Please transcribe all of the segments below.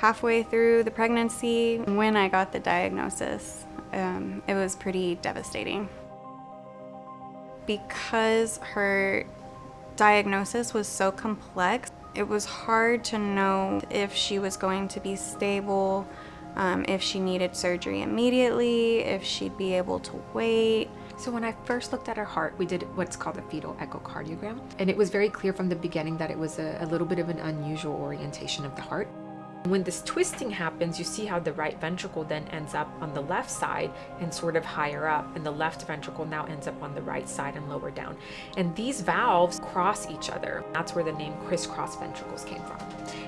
halfway through the pregnancy when I got the diagnosis. It was pretty devastating. Because her diagnosis was so complex, it was hard to know if she was going to be stable, if she needed surgery immediately, if she'd be able to wait. So when I first looked at her heart, we did what's called a fetal echocardiogram. And it was very clear from the beginning that it was a little bit of an unusual orientation of the heart. When this twisting happens, you see how the right ventricle then ends up on the left side and sort of higher up, and the left ventricle now ends up on the right side and lower down. And these valves cross each other. That's where the name crisscross ventricles came from.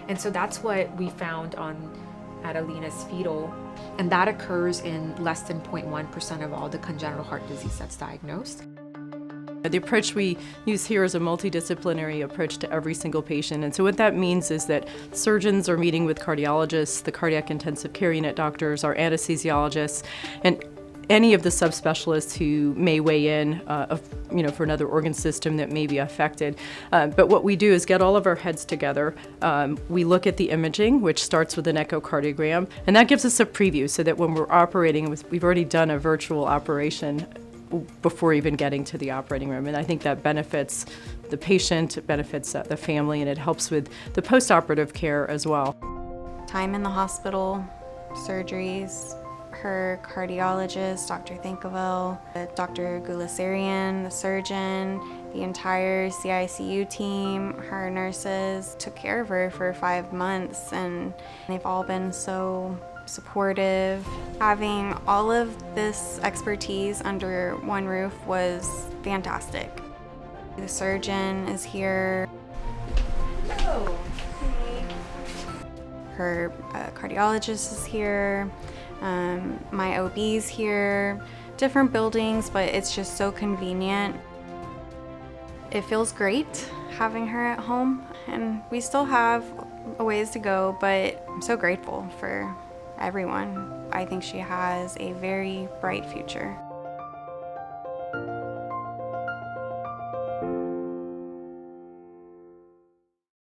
And so that's what we found on Adalina's fetal, and that occurs in less than 0.1% of all the congenital heart disease that's diagnosed. The approach we use here is a multidisciplinary approach to every single patient. And so what that means is that surgeons are meeting with cardiologists, the cardiac intensive care unit doctors, our anesthesiologists, and any of the subspecialists who may weigh in for another organ system that may be affected. But what we do is get all of our heads together. We look at the imaging, which starts with an echocardiogram, and that gives us a preview so that when we're operating, we've already done a virtual operation before even getting to the operating room. And I think that benefits the patient, it benefits the family, and it helps with the post-operative care as well. Time in the hospital, surgeries, her cardiologist, Dr. Thankaville, Dr. Gulasarian, the surgeon, the entire CICU team, her nurses took care of her for 5 months, and they've all been so supportive. Having all of this expertise under one roof was fantastic. The surgeon is here. Hello. Her cardiologist is here. My OB's here. Different buildings, but it's just so convenient. It feels great having her at home, and we still have a ways to go, but I'm so grateful for everyone. I think she has a very bright future.